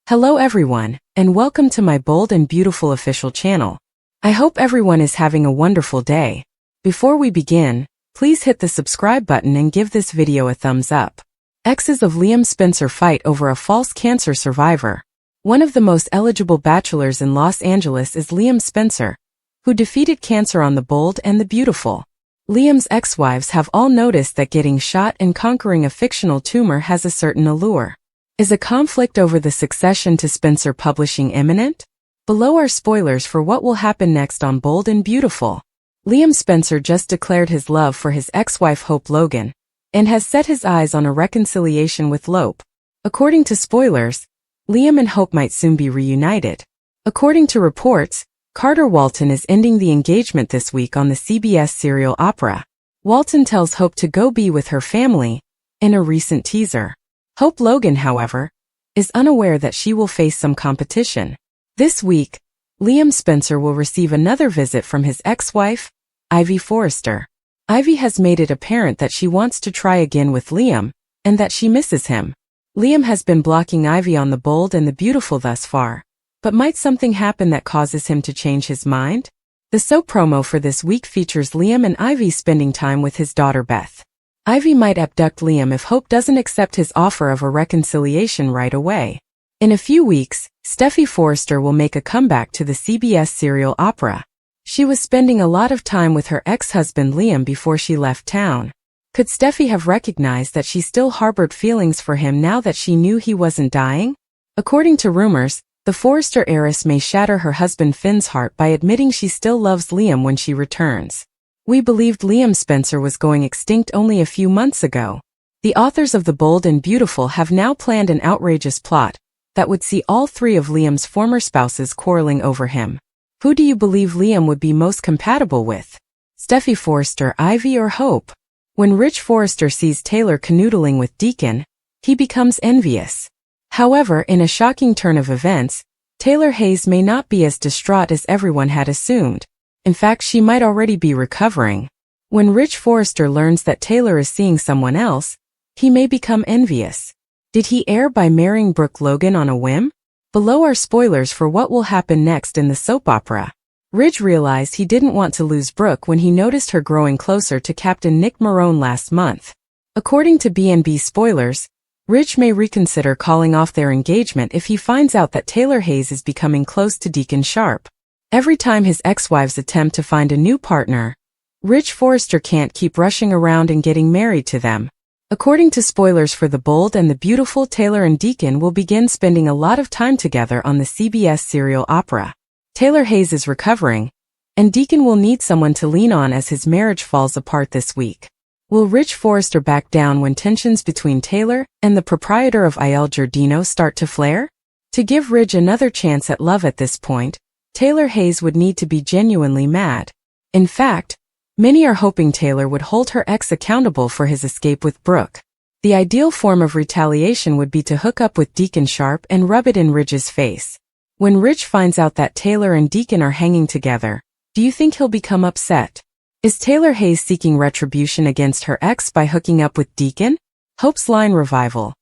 Hello everyone, and welcome to my bold and beautiful official channel. I hope everyone is having a wonderful day. Before we begin, please hit the subscribe button and give this video a thumbs up. Exes of Liam Spencer fight over a false cancer survivor. One of the most eligible bachelors in Los Angeles is Liam Spencer, who defeated cancer on The Bold and the Beautiful. Liam's ex-wives have all noticed that getting shot and conquering a fictional tumor has a certain allure. Is a conflict over the succession to Spencer Publishing imminent? Below are spoilers for what will happen next on Bold and Beautiful. Liam Spencer just declared his love for his ex-wife Hope Logan, and has set his eyes on a reconciliation with Lope. According to spoilers, Liam and Hope might soon be reunited. According to reports, Carter Walton is ending the engagement this week on the CBS serial Opera. Walton tells Hope to go be with her family in a recent teaser. Hope Logan, however, is unaware that she will face some competition. This week, Liam Spencer will receive another visit from his ex-wife, Ivy Forrester. Ivy has made it apparent that she wants to try again with Liam, and that she misses him. Liam has been blocking Ivy on The Bold and the Beautiful thus far, but might something happen that causes him to change his mind? The soap promo for this week features Liam and Ivy spending time with his daughter Beth. Ivy might abduct Liam if Hope doesn't accept his offer of a reconciliation right away. In a few weeks, Steffy Forrester will make a comeback to the CBS serial Opera. She was spending a lot of time with her ex-husband Liam before she left town. Could Steffy have recognized that she still harbored feelings for him now that she knew he wasn't dying? According to rumors, the Forrester heiress may shatter her husband Finn's heart by admitting she still loves Liam when she returns. We believed Liam Spencer was going extinct only a few months ago. The authors of The Bold and Beautiful have now planned an outrageous plot that would see all three of Liam's former spouses quarreling over him. Who do you believe Liam would be most compatible with? Steffy Forrester, Ivy, or Hope? When Rich Forrester sees Taylor canoodling with Deacon, he becomes envious. However, in a shocking turn of events, Taylor Hayes may not be as distraught as everyone had assumed. In fact, she might already be recovering. When Rich Forrester learns that Taylor is seeing someone else, he may become envious. Did he err by marrying Brooke Logan on a whim? Below are spoilers for what will happen next in the soap opera. Ridge realized he didn't want to lose Brooke when he noticed her growing closer to Captain Nick Marone last month. According to B&B Spoilers, Ridge may reconsider calling off their engagement if he finds out that Taylor Hayes is becoming close to Deacon Sharp. Every time his ex-wives attempt to find a new partner, Rich Forrester can't keep rushing around and getting married to them. According to spoilers for The Bold and the Beautiful, Taylor and Deacon will begin spending a lot of time together on the CBS serial Opera. Taylor Hayes is recovering, and Deacon will need someone to lean on as his marriage falls apart this week. Will Rich Forrester back down when tensions between Taylor and the proprietor of Il Giardino start to flare? To give Ridge another chance at love at this point, Taylor Hayes would need to be genuinely mad. In fact, many are hoping Taylor would hold her ex accountable for his escape with Brooke. The ideal form of retaliation would be to hook up with Deacon Sharp and rub it in Ridge's face. When Ridge finds out that Taylor and Deacon are hanging together, do you think he'll become upset? Is Taylor Hayes seeking retribution against her ex by hooking up with Deacon? Hope's line revival.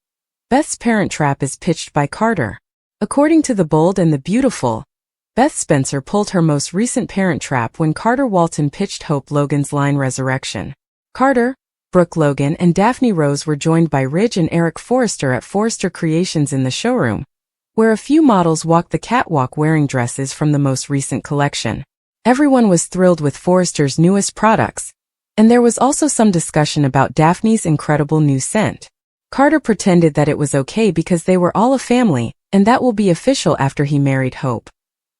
Beth's parent trap is pitched by Carter. According to The Bold and the Beautiful, Beth Spencer pulled her most recent parent trap when Carter Walton pitched Hope Logan's line resurrection. Carter, Brooke Logan, and Daphne Rose were joined by Ridge and Eric Forrester at Forrester Creations in the showroom, where a few models walked the catwalk wearing dresses from the most recent collection. Everyone was thrilled with Forrester's newest products, and there was also some discussion about Daphne's incredible new scent. Carter pretended that it was okay because they were all a family, and that will be official after he married Hope.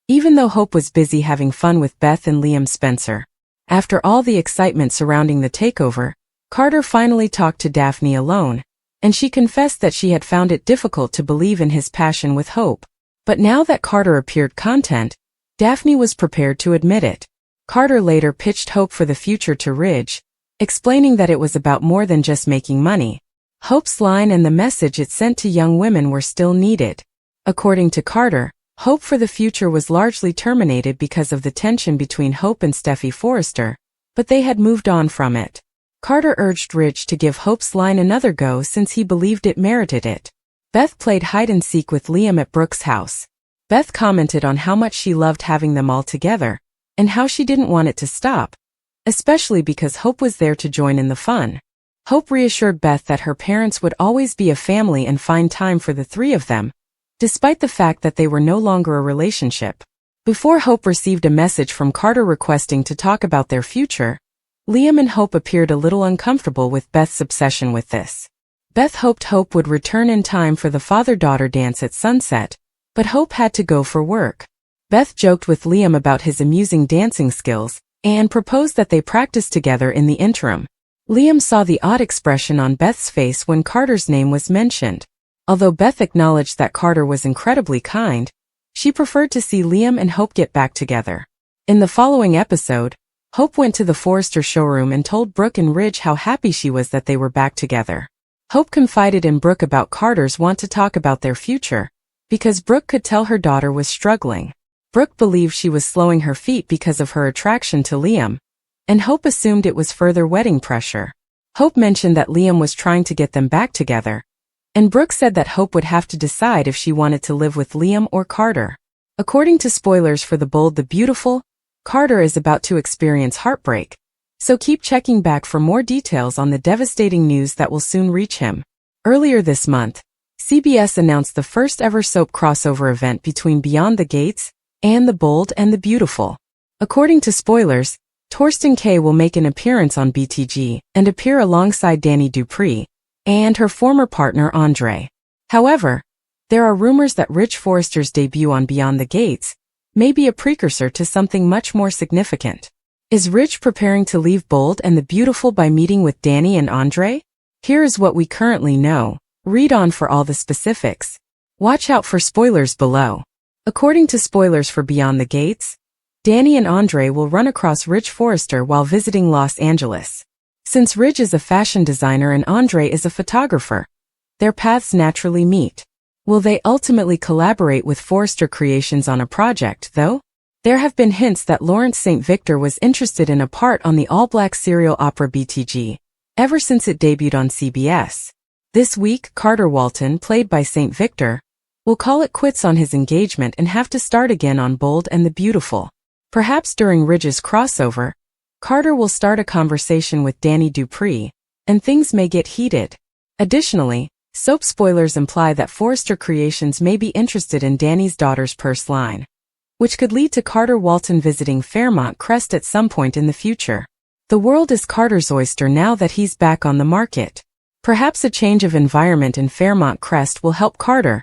Even though Hope was busy having fun with Beth and Liam Spencer. After all the excitement surrounding the takeover, Carter finally talked to Daphne alone, and she confessed that she had found it difficult to believe in his passion with Hope. But now that Carter appeared content, Daphne was prepared to admit it. Carter later pitched Hope for the future to Ridge, explaining that it was about more than just making money. Hope's line and the message it sent to young women were still needed. According to Carter, Hope for the future was largely terminated because of the tension between Hope and Steffy Forrester, but they had moved on from it. Carter urged Ridge to give Hope's line another go since he believed it merited it. Beth played hide-and-seek with Liam at Brooke's house. Beth commented on how much she loved having them all together, and how she didn't want it to stop, especially because Hope was there to join in the fun. Hope reassured Beth that her parents would always be a family and find time for the three of them, despite the fact that they were no longer a relationship. Before Hope received a message from Carter requesting to talk about their future, Liam and Hope appeared a little uncomfortable with Beth's obsession with this. Beth hoped Hope would return in time for the father-daughter dance at sunset, but Hope had to go for work. Beth joked with Liam about his amusing dancing skills, and proposed that they practice together in the interim. Liam saw the odd expression on Beth's face when Carter's name was mentioned. Although Beth acknowledged that Carter was incredibly kind, she preferred to see Liam and Hope get back together. In the following episode, Hope went to the Forrester showroom and told Brooke and Ridge how happy she was that they were back together. Hope confided in Brooke about Carter's want to talk about their future, because Brooke could tell her daughter was struggling. Brooke believed she was slowing her feet because of her attraction to Liam, and Hope assumed it was further wedding pressure. Hope mentioned that Liam was trying to get them back together, and Brooke said that Hope would have to decide if she wanted to live with Liam or Carter. According to spoilers for The Bold the Beautiful, Carter is about to experience heartbreak, so keep checking back for more details on the devastating news that will soon reach him. Earlier this month, CBS announced the first ever soap crossover event between Beyond the Gates and The Bold and the Beautiful. According to spoilers, Torsten K will make an appearance on BTG and appear alongside Danny Dupree and her former partner Andre. However, there are rumors that Rich Forrester's debut on Beyond the Gates may be a precursor to something much more significant. Is Rich preparing to leave Bold and the Beautiful by meeting with Danny and Andre? Here is what we currently know. Read on for all the specifics. Watch out for spoilers below. According to spoilers for Beyond the Gates, Danny and Andre will run across Rich Forrester while visiting Los Angeles. Since Ridge is a fashion designer and Andre is a photographer, their paths naturally meet. Will they ultimately collaborate with Forrester Creations on a project, though? There have been hints that Lawrence St. Victor was interested in a part on the all-black serial opera BTG, ever since it debuted on CBS. This week, Carter Walton, played by St. Victor, will call it quits on his engagement and have to start again on Bold and the Beautiful. Perhaps during Ridge's crossover, Carter will start a conversation with Danny Dupree, and things may get heated. Additionally, soap spoilers imply that Forrester Creations may be interested in Danny's daughter's purse line, which could lead to Carter Walton visiting Fairmont Crest at some point in the future. The world is Carter's oyster now that he's back on the market. Perhaps a change of environment in Fairmont Crest will help Carter,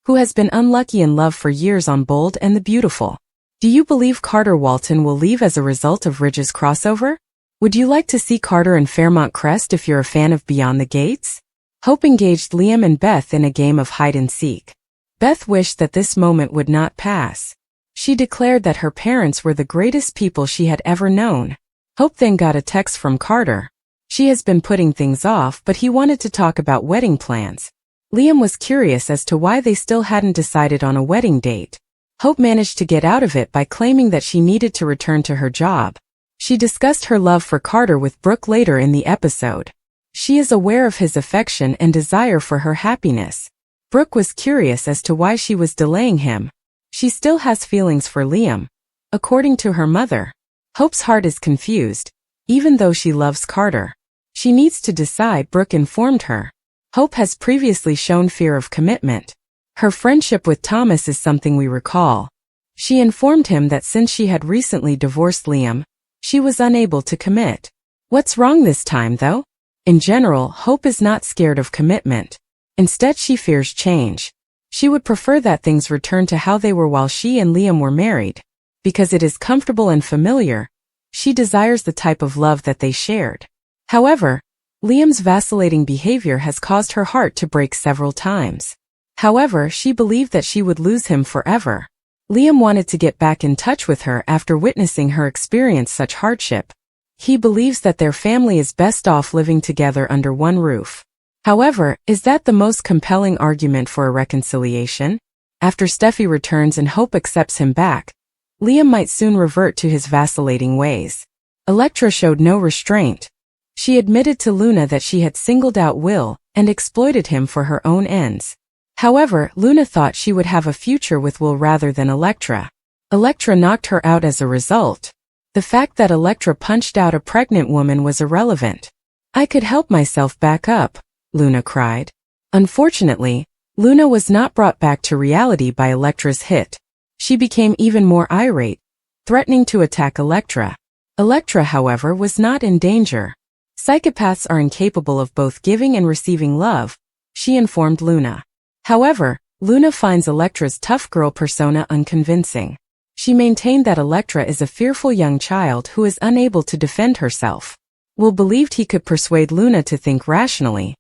who has been unlucky in love for years on Bold and the Beautiful. Do you believe Carter Walton will leave as a result of Ridge's crossover? Would you like to see Carter in Fairmont Crest if you're a fan of Beyond the Gates? Hope engaged Liam and Beth in a game of hide-and-seek. Beth wished that this moment would not pass. She declared that her parents were the greatest people she had ever known. Hope then got a text from Carter. She has been putting things off, but he wanted to talk about wedding plans. Liam was curious as to why they still hadn't decided on a wedding date. Hope managed to get out of it by claiming that she needed to return to her job. She discussed her love for Carter with Brooke later in the episode. She is aware of his affection and desire for her happiness. Brooke was curious as to why she was delaying him. She still has feelings for Liam, according to her mother. Hope's heart is confused, even though she loves Carter. She needs to decide, Brooke informed her. Hope has previously shown fear of commitment. Her friendship with Thomas is something we recall. She informed him that since she had recently divorced Liam, she was unable to commit. What's wrong this time, though? In general, Hope is not scared of commitment. Instead, she fears change. She would prefer that things return to how they were while she and Liam were married. Because it is comfortable and familiar, she desires the type of love that they shared. However, Liam's vacillating behavior has caused her heart to break several times. However, she believed that she would lose him forever. Liam wanted to get back in touch with her after witnessing her experience such hardship. He believes that their family is best off living together under one roof. However, is that the most compelling argument for a reconciliation? After Steffi returns and Hope accepts him back, Liam might soon revert to his vacillating ways. Elektra showed no restraint. She admitted to Luna that she had singled out Will and exploited him for her own ends. However, Luna thought she would have a future with Will rather than Elektra. Elektra knocked her out as a result. The fact that Elektra punched out a pregnant woman was irrelevant. I could help myself back up, Luna cried. Unfortunately, Luna was not brought back to reality by Elektra's hit. She became even more irate, threatening to attack Elektra. Elektra, however, was not in danger. Psychopaths are incapable of both giving and receiving love, she informed Luna. However, Luna finds Elektra's tough girl persona unconvincing. She maintained that Elektra is a fearful young child who is unable to defend herself. Will believed he could persuade Luna to think rationally.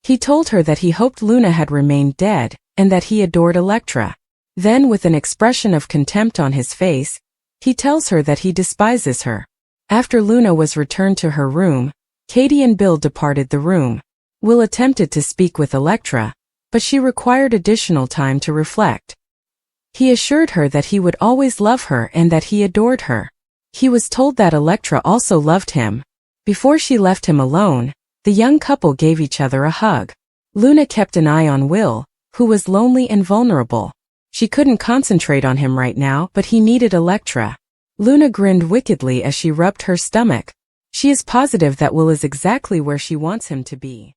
He told her that he hoped Luna had remained dead, and that he adored Elektra. Then, with an expression of contempt on his face, he tells her that he despises her. After Luna was returned to her room, Katie and Bill departed the room. Will attempted to speak with Elektra, but she required additional time to reflect. He assured her that he would always love her and that he adored her. He was told that Elektra also loved him. Before she left him alone, the young couple gave each other a hug. Luna kept an eye on Will, who was lonely and vulnerable. She couldn't concentrate on him right now, but he needed Elektra. Luna grinned wickedly as she rubbed her stomach. She is positive that Will is exactly where she wants him to be.